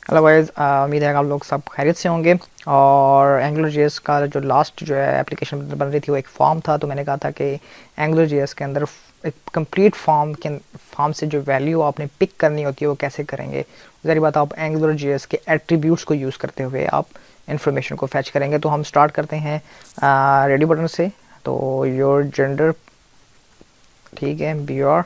Hello guys, उम्मीद है कि आप लोग सब खैरियत से होंगे। और एंगुलर जेएस का जो लास्ट जो है एप्लीकेशन बन रही थी वो एक फॉर्म था। तो मैंने कहा था कि एंगुलर जेएस के अंदर एक कंप्लीट फॉर्म से जो वैल्यू आपने पिक करनी होती है वो कैसे करेंगे। ज़ाहिर बात आप एंगुलर जेएस के एट्रीब्यूट्स को यूज़ करते हुए आप इन्फॉर्मेशन को फैच करेंगे। तो हम स्टार्ट करते हैं रेडी बटन से। तो योर जेंडर, ठीक है, बियर,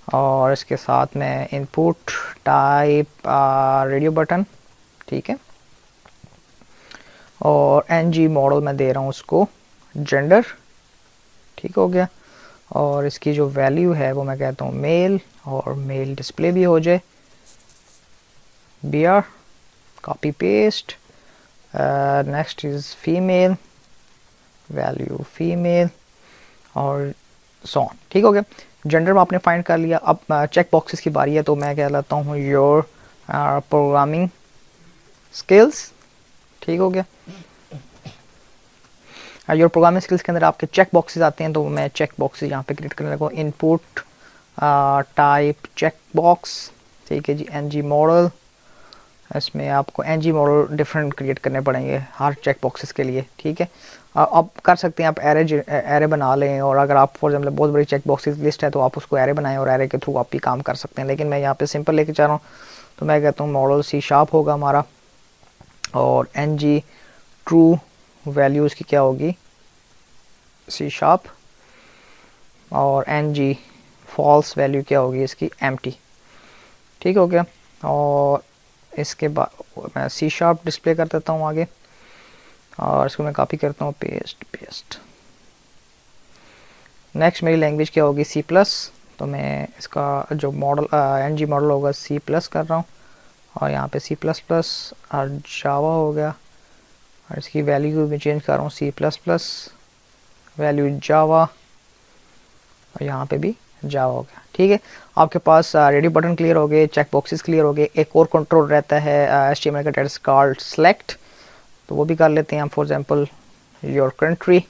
और इसके साथ में इनपुट टाइप रेडियो बटन, ठीक है, और एनजी मॉडल मैं दे रहा हूँ उसको जेंडर, ठीक हो गया। और इसकी जो वैल्यू है वो मैं कहता हूँ मेल, और मेल डिस्प्ले भी हो जाए। BR, copy paste, next is female, value female, और सो ठीक हो गया। जेंडर में आपने फाइंड कर लिया। अब चेक बॉक्सेस की बारी है। तो मैं कह लेता हूँ योर प्रोग्रामिंग स्किल्स, ठीक हो गया। योर प्रोग्रामिंग स्किल्स के अंदर आपके चेक बॉक्सेस आते हैं। तो मैं चेक बॉक्सेस यहाँ पे क्रिएट करने लगा। इनपुट टाइप चेक बॉक्स, ठीक है जी। एनजी मॉडल, इसमें आपको एनजी मॉडल डिफरेंट क्रिएट करने पड़ेंगे हर चेक बॉक्सेस के लिए, ठीक है। आप कर सकते हैं, आप एरे बना लें। और अगर आप फॉर एग्जाम्पल बहुत बड़ी चेक बॉक्सेस लिस्ट है तो आप उसको एरे बनाएं और एरे के थ्रू आप भी काम कर सकते हैं। लेकिन मैं यहाँ पे सिंपल लेके चाह रहा हूँ। तो मैं कहता हूँ मॉडल सी शार्प होगा हमारा, और एन जी ट्रू वैल्यू इसकी क्या होगी, सी शार्प, और एन जी फॉल्स वैल्यू क्या होगी इसकी, एम टी, ठीक हो गया। और इसके बाद मैं सी शार्प डिस्प्ले कर देता हूँ आगे, और इसको मैं कॉपी करता हूँ, पेस्ट पेस्ट। नेक्स्ट मेरी लैंग्वेज क्या होगी, सी प्लस। तो मैं इसका जो मॉडल एन जी मॉडल होगा सी प्लस कर रहा हूँ, और यहाँ पे सी प्लस प्लस और जावा हो गया। और इसकी वैल्यू भी चेंज कर रहा हूँ, C plus plus value Java, और यहाँ पे भी जावा हो गया, ठीक है। आपके पास रेडी बटन क्लियर हो गए, चेक बॉक्सेस क्लियर हो गए। एक और कंट्रोल रहता है HTML का, दैट इज कॉल्ड सेलेक्ट। तो वो भी कर लेते हैं हम। फॉर एग्जांपल योर कंट्री,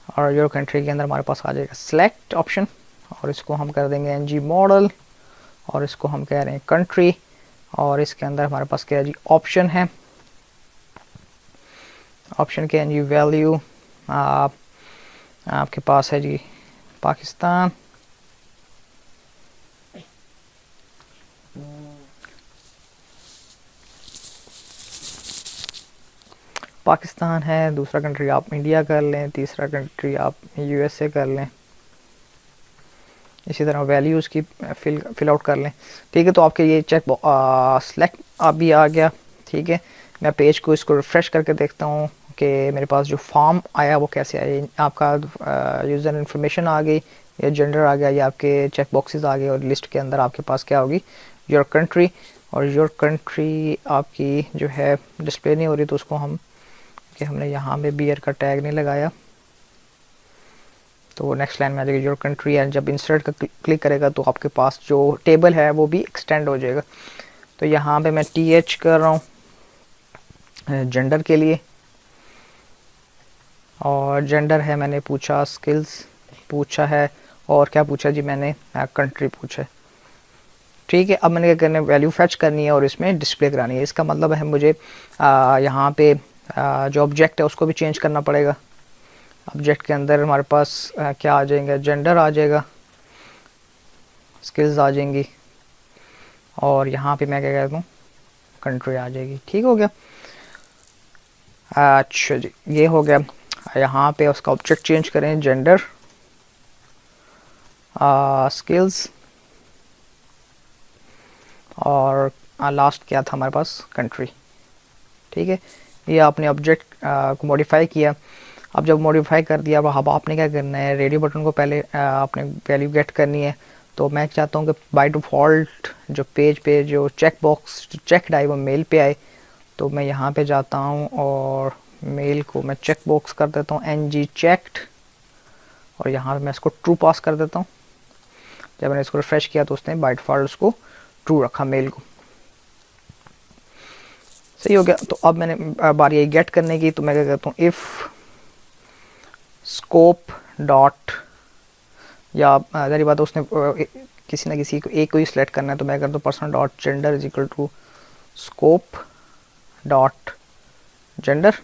और योर कंट्री के अंदर हमारे पास आ जाएगा सेलेक्ट ऑप्शन, और इसको हम कर देंगे एनजी मॉडल, और इसको हम कह रहे हैं कंट्री। और इसके अंदर हमारे पास क्या है जी, ऑप्शन है। ऑप्शन के एनजी वैल्यू आपके पास है जी पाकिस्तान, पाकिस्तान है। दूसरा कंट्री आप इंडिया कर लें, तीसरा कंट्री आप यूएसए कर लें। इसी तरह वैल्यूज़ की फिल आउट कर लें, ठीक है। तो आपके ये चेक सेलेक्ट अभी आ गया, ठीक है। मैं पेज को इसको रिफ़्रेश करके देखता हूँ कि मेरे पास जो फॉर्म आया वो कैसे आया। आपका यूज़र इन्फॉर्मेशन आ गई, या जेंडर आ गया, या आपके चेक बॉक्सेस आ गए। और लिस्ट के अंदर आपके पास क्या होगी, योर कंट्री। और योर कंट्री आपकी जो है डिस्प्ले नहीं हो रही, तो उसको हमने यहाँ पे बियर का टैग नहीं लगाया, तो नेक्स्ट लाइन में आ जाएगी योर कंट्री। एंड जब इंसर्ट का क्लिक करेगा तो आपके पास जो टेबल है वो भी एक्सटेंड हो जाएगा। तो यहाँ पे मैं TH कर रहा हूँ जेंडर के लिए, और जेंडर है मैंने पूछा, स्किल्स पूछा है, और क्या पूछा जी मैंने, कंट्री पूछा है, ठीक है। अब मैंने क्या करना है, वैल्यू फैच करनी है और इसमें डिस्प्ले करानी है। इसका मतलब है मुझे यहाँ पे जो ऑब्जेक्ट है उसको भी चेंज करना पड़ेगा। ऑब्जेक्ट के अंदर हमारे पास क्या आ जाएंगे, जेंडर आ जाएगा, स्किल्स आ जाएंगी, और यहाँ पे मैं क्या कहता हूँ, कंट्री आ जाएगी, ठीक हो गया। अच्छा जी, ये हो गया। यहाँ पे उसका ऑब्जेक्ट चेंज करें, जेंडर, स्किल्स, और लास्ट क्या था हमारे पास, कंट्री, ठीक है। ये आपने ऑब्जेक्ट को मॉडिफाई किया। अब जब मॉडिफाई कर दिया, अब आपने क्या करना है, रेडियो बटन को पहले आपने वैल्यू गेट करनी है। तो मैं चाहता हूँ कि बाय डिफ़ॉल्ट जो पेज पे जो चेक बॉक्स चेक है वो मेल पे आए। तो मैं यहाँ पे जाता हूँ और मेल को मैं चेक बॉक्स कर देता हूँ NG चेक्ड, और यहाँ पे मैं इसको ट्रू पास कर देता हूँ। जब मैंने इसको रिफ्रेश किया तो उसने बाय डिफ़ॉल्ट उसको ट्रू रखा, मेल को, सही हो गया। तो अब मैंने बारी आई गेट करने की। तो मैं क्या कहता हूँ, इफ़ स्कोप डॉट, या ज़ाहिर बात है उसने किसी ना किसी को एक को ही सिलेक्ट करना है, तो मैं कर दूँ person dot gender is equal to scope dot gender.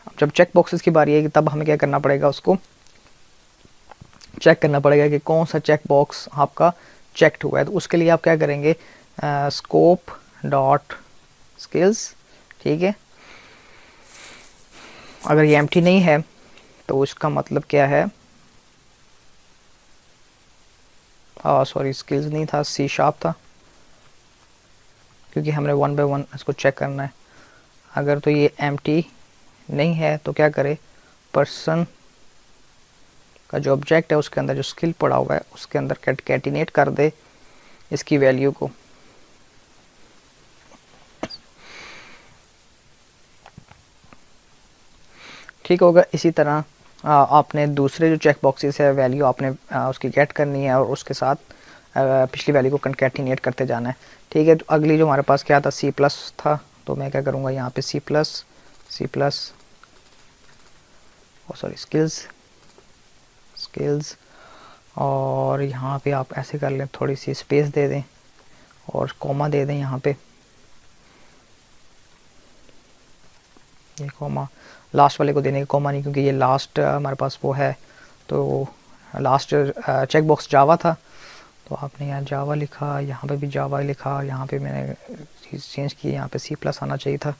अब जब चेक बॉक्सेस की बारी आएगी तब हमें क्या करना पड़ेगा, उसको चेक करना पड़ेगा कि कौन सा चेक बॉक्स आपका चेक्ड हुआ है। तो उसके लिए आप क्या करेंगे, स्कोप डॉट स्किल्स, ठीक है। अगर ये एम्प्टी नहीं है तो उसका मतलब क्या है, सॉरी स्किल्स नहीं था, सी शार्प था, क्योंकि हमने 1 बाय 1 इसको चेक करना है। अगर तो ये एम्प्टी नहीं है तो क्या करे, पर्सन का जो ऑब्जेक्ट है उसके अंदर जो स्किल पड़ा हुआ है उसके अंदर कैटिनेट कर दे इसकी वैल्यू को। ठीक होगा। इसी तरह आपने दूसरे जो चेक बॉक्सेस है वैल्यू आपने उसकी गेट करनी है और उसके साथ पिछली वैल्यू को कंकैटिनेट करते जाना है। ठीक है। तो अगली जो हमारे पास क्या था, सी प्लस था, तो मैं क्या करूँगा यहाँ पे सी प्लस सॉरी स्किल्स और यहाँ पे आप ऐसे कर लें, थोड़ी सी स्पेस दे दें और कॉमा दे दें यहाँ पे, ये कॉमा लास्ट वाले को देने का कॉमा नहीं, क्योंकि ये लास्ट हमारे पास वो है, तो लास्ट चेक बॉक्स जावा था, तो आपने यहाँ जावा लिखा, यहाँ पे भी जावा लिखा, यहाँ पे मैंने चीज़ चेंज की, यहाँ पे सी प्लस आना चाहिए था,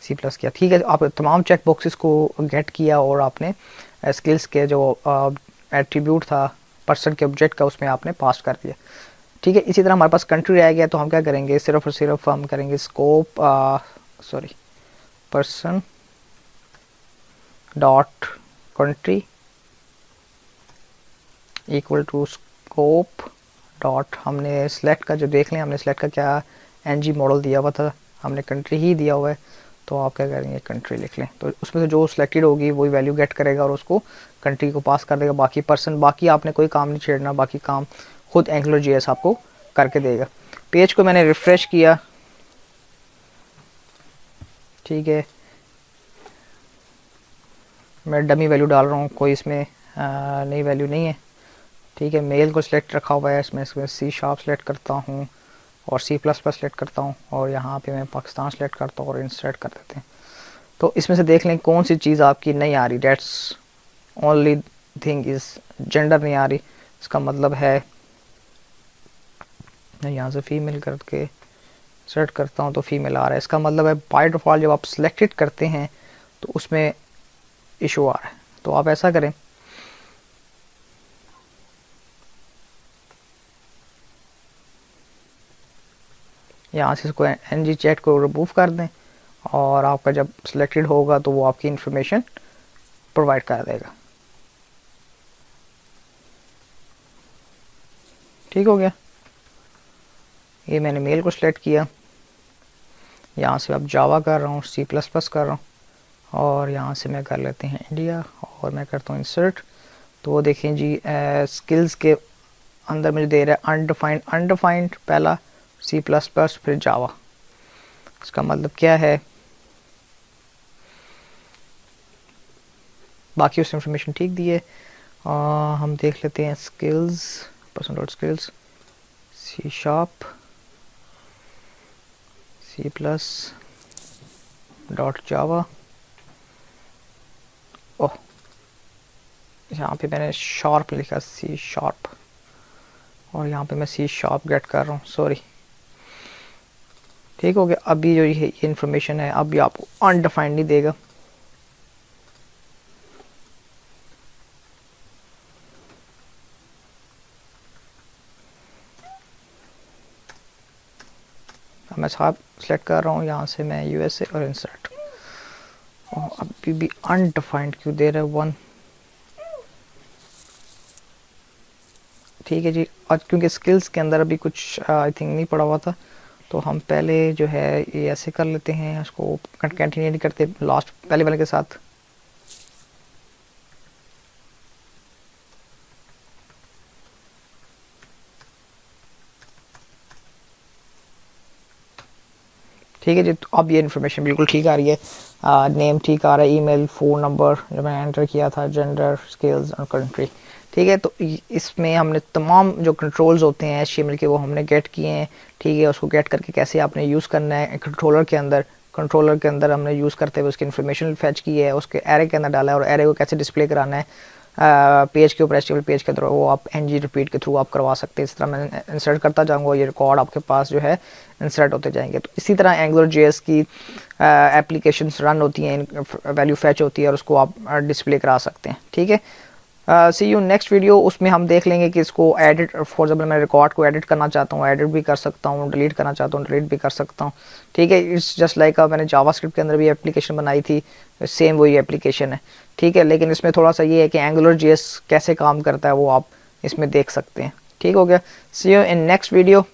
सी प्लस किया। ठीक है। आप तमाम चेक बॉक्सेस को गेट किया और आपने स्किल्स के जो एट्रीब्यूट था पर्सन के ऑब्जेक्ट का उसमें आपने पास कर दिया। ठीक है। इसी तरह हमारे पास कंट्री रह गया, तो हम क्या करेंगे, सिर्फ और सिर्फ हम करेंगे scope sorry person dot country equal to scope dot, हमने सेलेक्ट का जो देख लें, हमने सेलेक्ट का क्या एनजी मॉडल दिया हुआ था, हमने कंट्री ही दिया हुआ है, तो आप क्या करेंगे कंट्री लिख लें, तो उसमें से जो सिलेक्टेड होगी वही वैल्यू गेट करेगा और उसको कंट्री को पास कर देगा। बाकी पर्सन, बाकी आपने कोई काम नहीं छेड़ना, बाकी काम खुद एंगुलर जेएस आपको करके देगा। पेज को मैंने रिफ्रेश किया, ठीक है, मैं डमी वैल्यू डाल रहा हूँ, कोई इसमें नई वैल्यू नहीं है। ठीक है। मेल को सिलेक्ट रखा हुआ है, इसमें सी शार्प सेलेक्ट करता हूँ और सी प्लस प्लस सेलेक्ट करता हूँ और यहाँ पे मैं पाकिस्तान सेलेक्ट करता हूँ और इंसर्ट कर देते हैं। तो इसमें से देख लें कौन सी चीज़ आपकी नहीं आ रही, that's only thing is gender नहीं आ रही। इसका मतलब है मैं यहाँ से फीमेल करके सेलेक्ट करता हूँ तो फीमेल आ रहा है, इसका मतलब है बाय डिफ़ॉल्ट जब आप सिलेक्टेड करते हैं तो उसमें इशू आ रहा है। तो आप ऐसा करें, यहाँ से इसको एनजी चैट को रिमूव कर दें और आपका जब सिलेक्टेड होगा तो वो आपकी इंफॉर्मेशन प्रोवाइड कर देगा। ठीक हो गया। ये मैंने मेल को सिलेक्ट किया, यहाँ से अब जावा कर रहा हूँ, सी प्लस प्लस कर रहा हूँ और यहाँ से मैं कर लेते हैं इंडिया और मैं करता हूँ इंसर्ट। तो वो देखें जी स्किल्स के अंदर मुझे दे रहा है अनडिफाइंड पहला, सी प्लस प्लस फिर जावा। इसका मतलब क्या है, बाकी उस इंफॉर्मेशन ठीक दी है। हम देख लेते हैं skills, person dot skills C sharp C plus dot Java. Oh, यहाँ पे मैंने शार्प लिखा, सी शार्प, और यहाँ पे मैं सी शार्प गेट कर रहा हूँ, सॉरी। ठीक हो गया। अभी जो ये इन्फॉर्मेशन है अभी आपको अनडिफाइंड नहीं देगा, मैं साहब सेलेक्ट कर रहा हूँ, यहाँ से मैं यूएसए और इंसर्ट। अभी भी अनडिफाइंड क्यों दे रहा है 1। ठीक है जी। और क्योंकि स्किल्स के अंदर अभी कुछ आई थिंक नहीं पड़ा हुआ था, तो हम पहले जो है ये ऐसे कर लेते हैं, इसको कंटिन्यू नहीं करते लास्ट पहले वाले के साथ। ठीक है जी। तो अब ये इन्फॉर्मेशन बिल्कुल ठीक आ रही है, नेम ठीक आ रहा है, ईमेल, फ़ोन नंबर जो मैंने एंटर किया था, जेंडर, स्किल्स और कंट्री। ठीक है, तो इसमें हमने तमाम जो कंट्रोल्स होते हैं HTML के वो हमने गेट किए हैं। ठीक है, उसको गेट करके कैसे आपने यूज़ करना है कंट्रोलर के अंदर हमने यूज़ करते हुए उसकी इन्फॉर्मेशन फैच की है, उसके एरे के अंदर डाला है और एरे को कैसे डिस्प्ले कराना है पेज के ऊपर, HTML पेज के अंदर, वो आप ng रिपीट के थ्रू आप करवा सकते हैं। इस तरह मैं इंसर्ट करता जाऊँगा, ये रिकॉर्ड आपके पास जो है इंसर्ट होते जाएंगे। तो इसी तरह AngularJS की एप्लीकेशंस रन होती हैं, वैल्यू फैच होती है और उसको आप डिस्प्ले करा सकते हैं। ठीक है, सी यू नेक्स्ट वीडियो। उसमें हम देख लेंगे कि इसको एडिट, फॉर एग्जाम्पल मैं रिकॉर्ड को एडिट करना चाहता हूँ, एडिट भी कर सकता हूँ, डिलीट करना चाहता हूँ, डिलीट भी कर सकता हूँ। ठीक है, इट्स जस्ट लाइक मैंने जावास्क्रिप्ट के अंदर भी एप्लीकेशन बनाई थी, सेम वही एप्लीकेशन है। ठीक है, लेकिन इसमें थोड़ा सा ये है कि AngularJS कैसे काम करता है वो आप इसमें देख सकते हैं। ठीक हो गया, सी यू इन नेक्स्ट वीडियो।